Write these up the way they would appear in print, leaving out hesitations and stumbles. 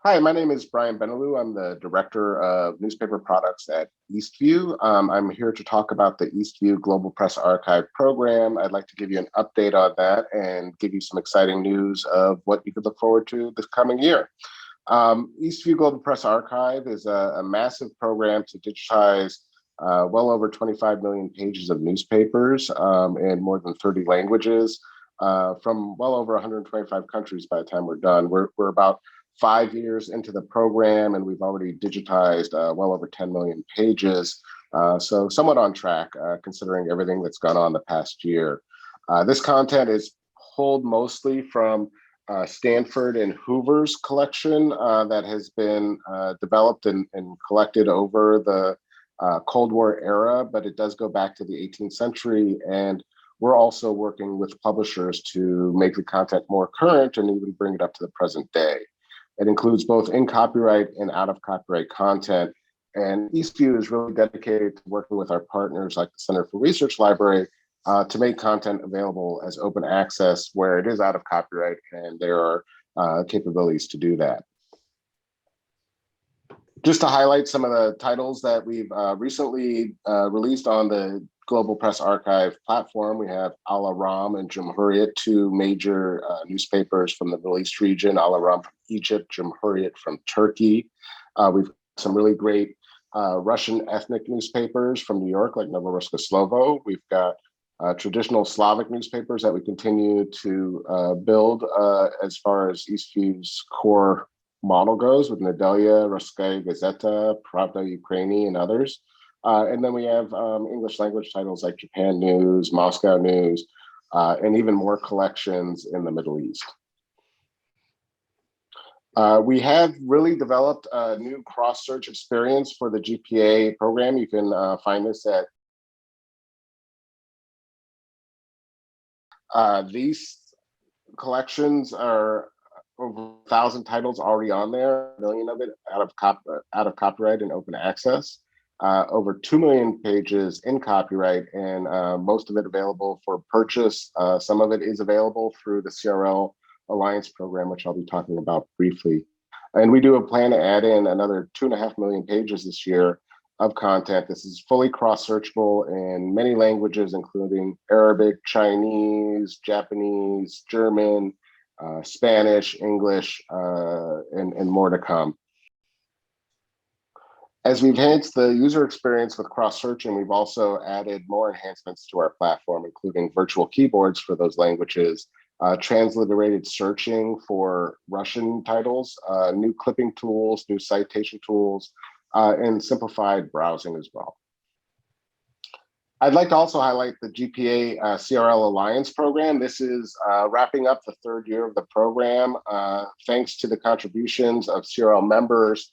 Hi, my name is Brian Benelou. I'm the Director of Newspaper Products at Eastview. I'm here to talk about the Eastview Global Press Archive program. I'd like to give you an update on that and give you some exciting news of what you could look forward to this coming year. Eastview Global Press Archive is a massive program to digitize well over 25 million pages of newspapers in more than 30 languages from well over 125 countries by the time we're done. We're about 5 years into the program, and we've already digitized well over 10 million pages. So somewhat on track, considering everything that's gone on the past year. This content is pulled mostly from Stanford and Hoover's collection that has been developed and collected over the Cold War era, but it does go back to the 18th century. And we're also working with publishers to make the content more current and even bring it up to the present day. It includes both in copyright and out of copyright content. And Eastview is really dedicated to working with our partners like the Center for Research Library to make content available as open access where it is out of copyright, and there are capabilities to do that. Just to highlight some of the titles that we've recently released on the Global Press Archive platform, we have Al Ahram and Cumhuriyet, two major newspapers from the Middle East region, Al Ahram from Egypt, Cumhuriyet from Turkey. We've got some really great Russian ethnic newspapers from New York, like Novorusko Slovo. We've got traditional Slavic newspapers that we continue to build as far as Eastview's core model goes, with Nedelia, Ruskaya Gazeta, Pravda Ukraini, and others. And then we have English language titles like Japan News, Moscow News, and even more collections in the Middle East. We have really developed a new cross-search experience for the GPA program. You can find this at these collections are over 1,000 titles already on there, a million of it out of copyright and open access. Over 2 million pages in copyright, and most of it available for purchase. Some of it is available through the CRL Alliance program, which I'll be talking about briefly. And we do a plan to add in another 2.5 million pages this year of content. This is fully cross-searchable in many languages, including Arabic, Chinese, Japanese, German, Spanish, English, and more to come. As we've enhanced the user experience with cross-searching, we've also added more enhancements to our platform, including virtual keyboards for those languages, transliterated searching for Russian titles, new clipping tools, new citation tools, and simplified browsing as well. I'd like to also highlight the GPA CRL Alliance program. This is wrapping up the third year of the program. Thanks to the contributions of CRL members,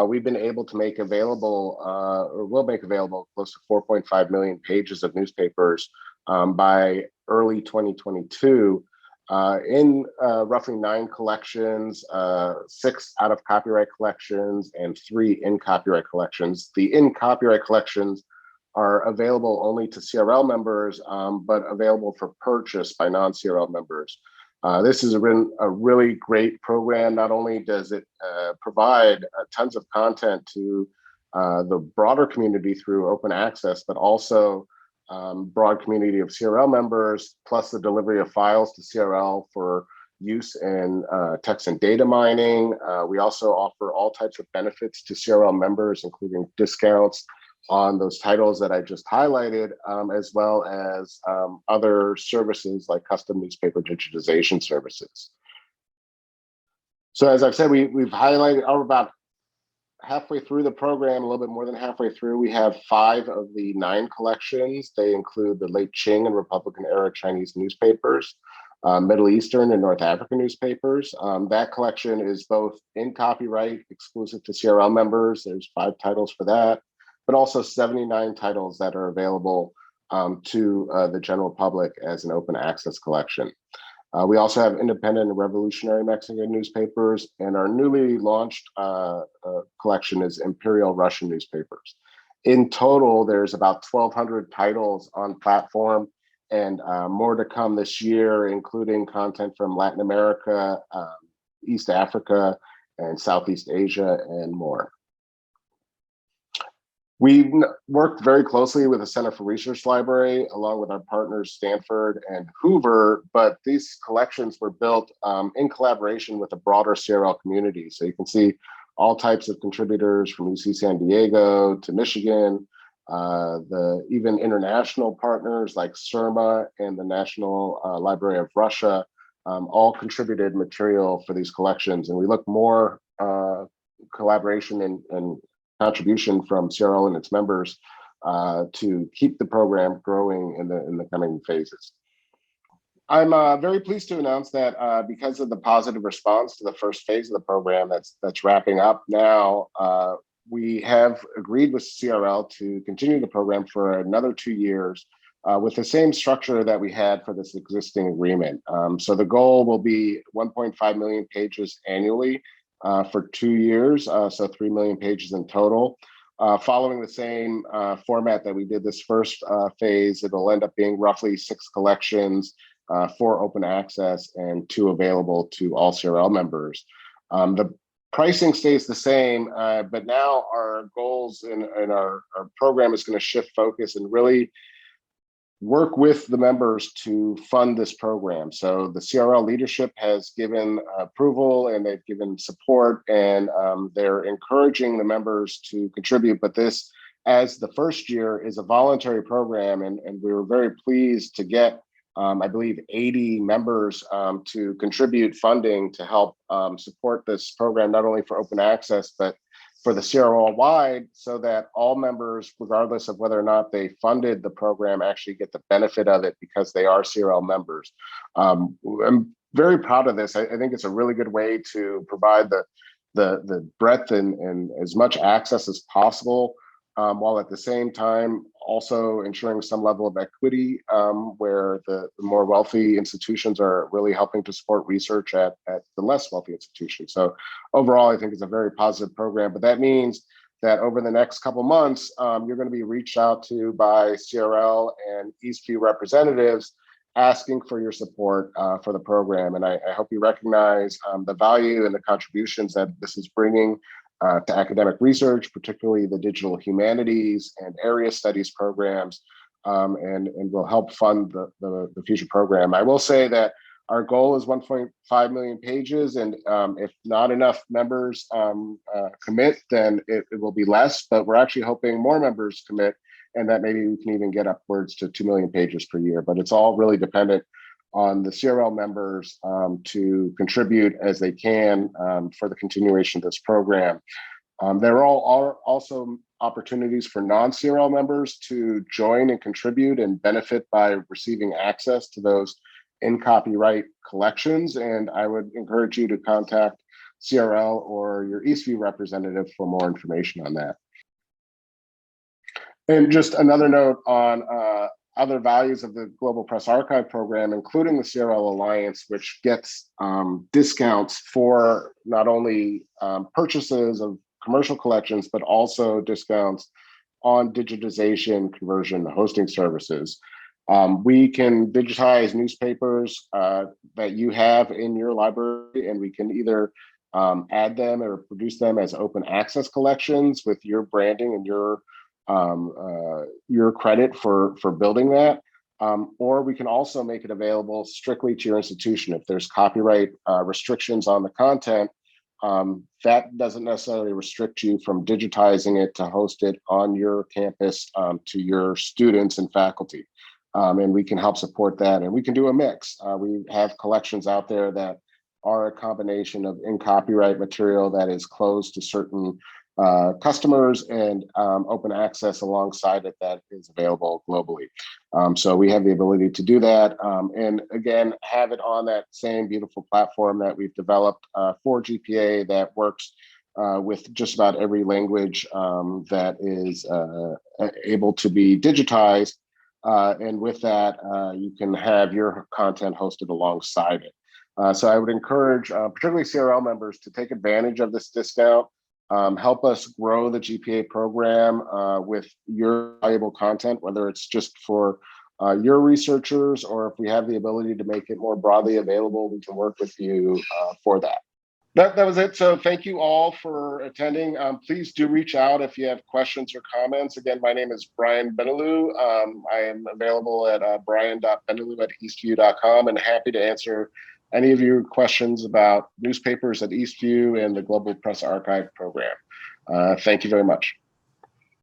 we've been able to make available, or will make available, close to 4.5 million pages of newspapers by early 2022 in roughly 9 collections, 6 out of copyright collections, and 3 in copyright collections. The in copyright collections are available only to CRL members, but available for purchase by non-CRL members. This has been a really great program. Not only does it provide tons of content to the broader community through open access, but also broad community of CRL members, plus the delivery of files to CRL for use in text and data mining. We also offer all types of benefits to CRL members, including discounts on those titles that I just highlighted, as well as other services like custom newspaper digitization services. So as I've said, we've highlighted about halfway through the program, a little bit more than halfway through. We have 5 of the 9 collections. They include the late Qing and Republican era Chinese newspapers, Middle Eastern and North African newspapers. That collection is both in copyright, exclusive to CRL members. There's 5 titles for that, but also 79 titles that are available to the general public as an open access collection. We also have independent and revolutionary Mexican newspapers, and our newly launched collection is Imperial Russian newspapers. In total, there's about 1,200 titles on platform, and more to come this year, including content from Latin America, East Africa, and Southeast Asia, and more. We've worked very closely with the Center for Research Library, along with our partners Stanford and Hoover, but these collections were built in collaboration with the broader CRL community. So you can see all types of contributors from UC San Diego to Michigan, the even international partners like CIRMA and the National Library of Russia, all contributed material for these collections. And we look more collaboration and contribution from CRL and its members to keep the program growing in the coming phases. I'm very pleased to announce that because of the positive response to the first phase of the program that's wrapping up now, we have agreed with CRL to continue the program for another 2 years with the same structure that we had for this existing agreement. So the goal will be 1.5 million pages annually for 2 years, so 3 million pages in total. Following the same format that we did this first phase, it'll end up being roughly 6 collections, 4 open access, and 2 available to all CRL members. The pricing stays the same, but now our goals and our program is going to shift focus and really work with the members to fund this program. So the CRL leadership has given approval and they've given support, and they're encouraging the members to contribute. But this, as the first year, is a voluntary program, and we were very pleased to get, I believe, 80 members to contribute funding to help support this program, not only for open access, but for the CRL wide, so that all members, regardless of whether or not they funded the program, actually get the benefit of it because they are CRL members. I'm very proud of this. I think it's a really good way to provide the breadth and as much access as possible, while at the same time also ensuring some level of equity, where the more wealthy institutions are really helping to support research at the less wealthy institutions. So overall, I think it's a very positive program, but that means that over the next couple months, you're going to be reached out to by CRL and Eastview representatives asking for your support for the program. And I hope you recognize the value and the contributions that this is bringing to academic research, particularly the digital humanities and area studies programs, and will help fund the future program. I will say that our goal is 1.5 million pages, and if not enough members commit, then it will be less, but we're actually hoping more members commit, and that maybe we can even get upwards to 2 million pages per year. But it's all really dependent on the CRL members to contribute as they can for the continuation of this program. There are also opportunities for non-CRL members to join and contribute and benefit by receiving access to those in copyright collections. And I would encourage you to contact CRL or your Eastview representative for more information on that. And just another note on other values of the Global Press Archive program, including the CRL Alliance, which gets discounts for not only purchases of commercial collections, but also discounts on digitization, conversion, hosting services. We can digitize newspapers that you have in your library, and we can either add them or produce them as open access collections with your branding and your credit for building that, or we can also make it available strictly to your institution. If there's copyright restrictions on the content, that doesn't necessarily restrict you from digitizing it to host it on your campus to your students and faculty. And we can help support that, and we can do a mix. We have collections out there that are a combination of in copyright material that is closed to certain customers and open access alongside it that is available globally. So we have the ability to do that, and again, have it on that same beautiful platform that we've developed for GPA that works with just about every language that is able to be digitized. And with that, you can have your content hosted alongside it. So I would encourage particularly CRL members to take advantage of this discount. Help us grow the GPA program with your valuable content, whether it's just for your researchers, or if we have the ability to make it more broadly available, we can work with you for that. That was it. So thank you all for attending. Please do reach out if you have questions or comments. Again, my name is Brian Benelou. I am available at brian.benelou@eastview.com and happy to answer any of your questions about newspapers at Eastview and the Global Press Archive program. Thank you very much.